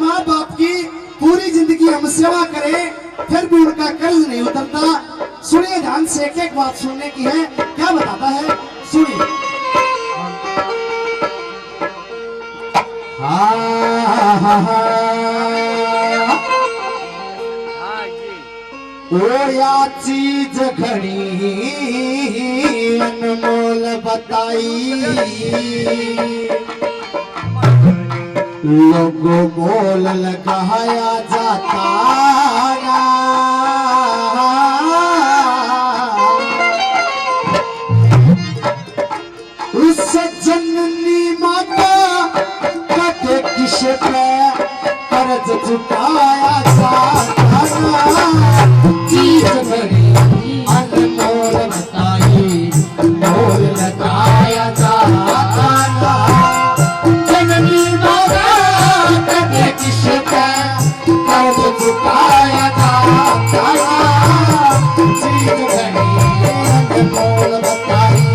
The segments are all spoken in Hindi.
माँ बाप की पूरी जिंदगी हम सेवा करें फिर भी उनका कर्ज नहीं उतरता। सुनिए ध्यान से, एक एक बात सुनने की है, क्या बताता है सुनिए। ओ या चीज घड़ी अनमोल बताई, लोगों मोल लगाया जाता ना। उस जननी माता कदे किस पे कर्ज चुकाया जाता ना। चीज घड़ी अनमोल बताई, मोल लगाया जाता ना। जननी माता कदे किस पे कर्ज चुकाया जाता ना। चीज घड़ी अनमोल बताई।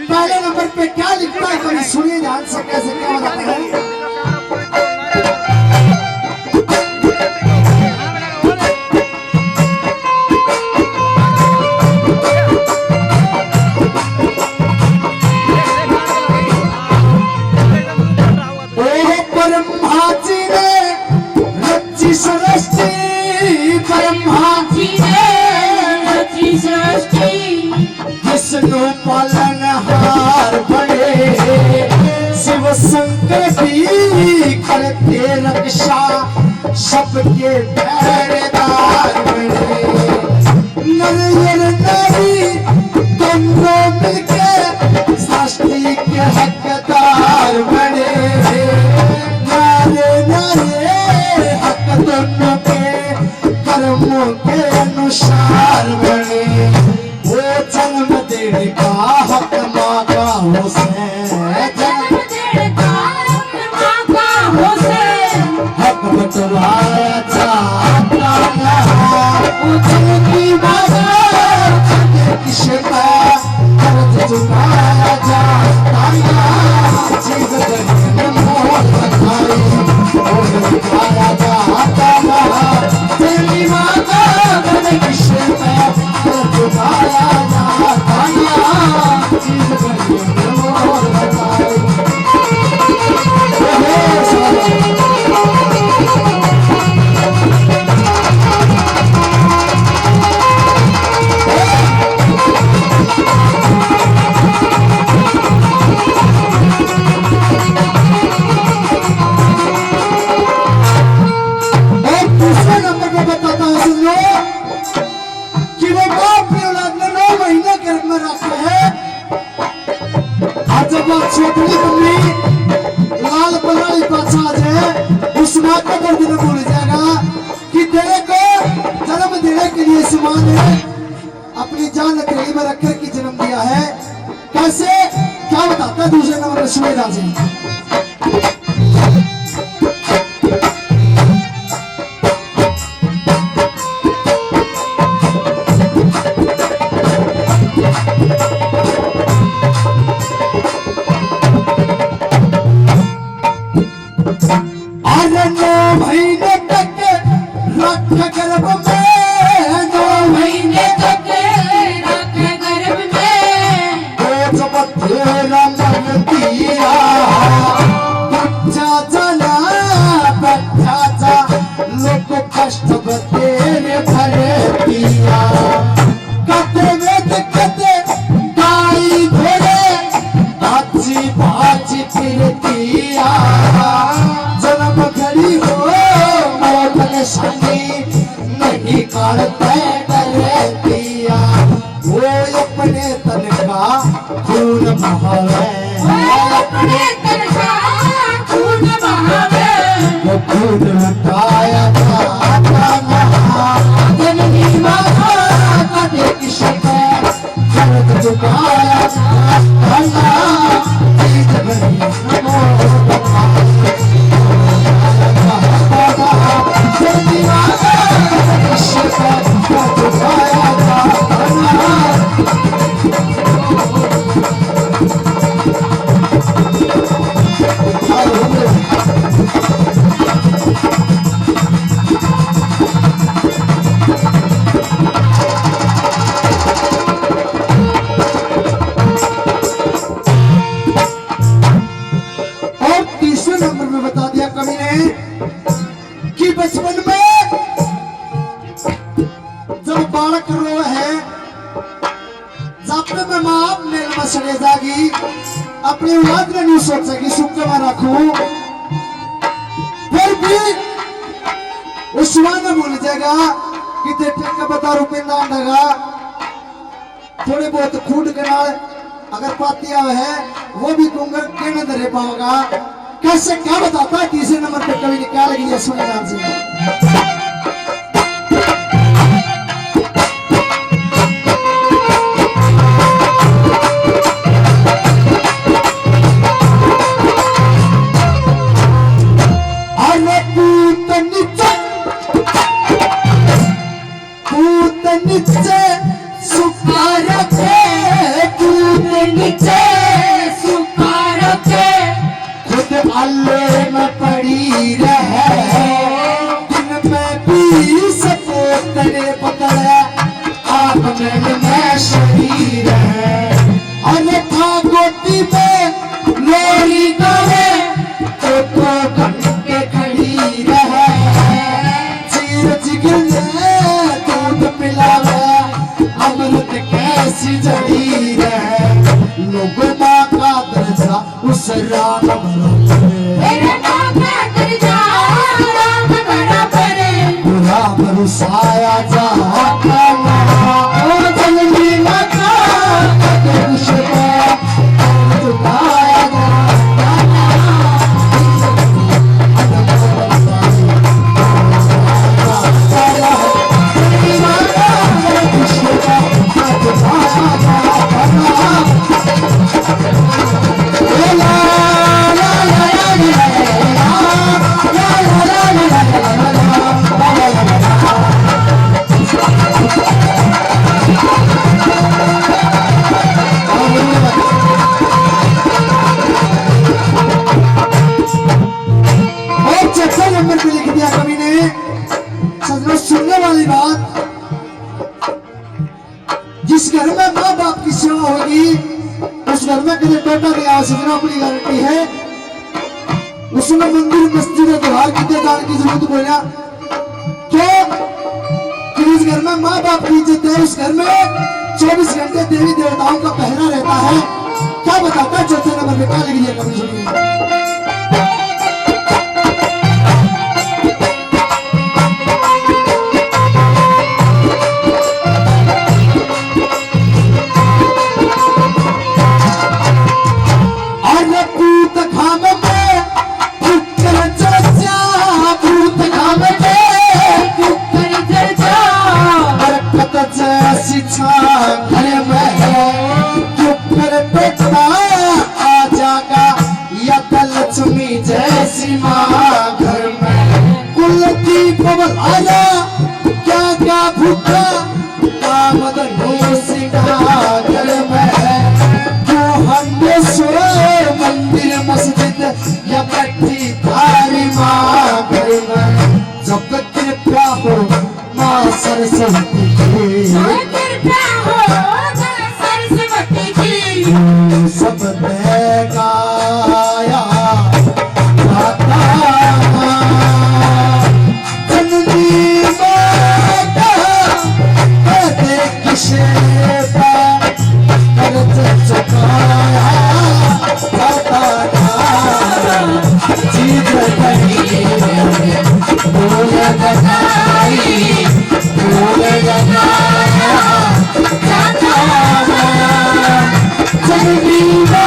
पहले नंबर पे क्या लिखता है कोई सुनिए ध्यान से, कैसे क्या बताता है। ब्रह्मा जी ने रची सृष्टि, ब्रह्मा जी ने रची सृष्टि, विष्णु पालनहार बने, शिव शंकर भी करते रक्षा, सबके पहरेदार बने। नर नारी दोनों मिलके सृष्टि के हकदार बने। नारे नारे हक दोनों के कर्मों के अनुसार बने। वो जन्म देने का हक माँ का हुसैन, जन्म देने का हक माँ का हुसैन, हक बटवाया जाता है। उनकी माता किस पे कर्ज चुकाया जाता है। चीज घड़ी मोल बताई, मोल लगाया जाता है। तेरी माता किस पे कर्ज चुकाया जाता है। चीज घड़ी मोल बताई। लाल पलाली बादशाह है, उस माँ का दर्द न भूल जाएगा कि तेरे को जन्म देने के लिए इस माँ ने अपनी जान हथेली में रखकर के जन्म दिया है। कैसे क्या बताता है दूसरे नंबर सुबेदार जी। तेरा मन दिया अपने तन का खून बहावे, अपने तन का खून बहावे, वो खून लुटाया था जननी माता कदे की शक्ल जगत झुकाया था जीत गई नमो जननी माता की शक्ल जगत झुकाया था और तीसरे नंबर में बता दिया कवि ने कि बचपन में जब बालक रो है जापे में माँ मेल में सड़े जागी अपनी औलाद ने नहीं सोचा कि सुख में रखूं, फिर भी उस ने बोल जाएगा कि तेरे का बता रुपये ना लगा थोड़े बहुत खूट के नाल अगर पातिया है वो भी कुंगर के न दे पाओगा। कैसे क्या बताता है तीसरे नंबर पे कवि ने क्या लगी है सुने नाम से नीचे सुखा रखे, नीचे सुखा रखे, खुद अल्ले में पड़ी रहे, दिन में भी सको तेरे पकड़े, आग में शरीर है, अरे था गोटी में लोरी करे, तो घंटे खड़ी रहे, चीर जिगर दूध पिलावे, अमृत कैसी जड़ी रहे, लोगों माँ का दर्जा उस राम मेरे माँ का दर्जा राम बराबर, राम रुसाया जाता ओ जननी माता कुछ झुकाया नंबर पे लिख दिया कवि ने सजनों सुनने वाली बात, जिस घर में माँ बाप की सेवा होगी उस घर में कभी टोटा नहीं आ सकना, अपनी गारंटी है। उसमें मंदिर मस्जिद द्वार की दान की जरूरत बोला क्यों कि उस घर में माँ बाप की इज्जत है, उस घर में 24 घंटे देवी देवताओं का पहरा रहता है। क्या बताता है चौथे नंबर पे क्या लिख दिया कवि सुनिए। जैसी माँ घर में कुल की पवन आया, क्या क्या भूखा घर में जो हमने सोए मंदिर मस्जिद या बैठी थारी माँ घर में, जब तक कृपया हो माँ सरस्वती की, सब गाया लगाया जननी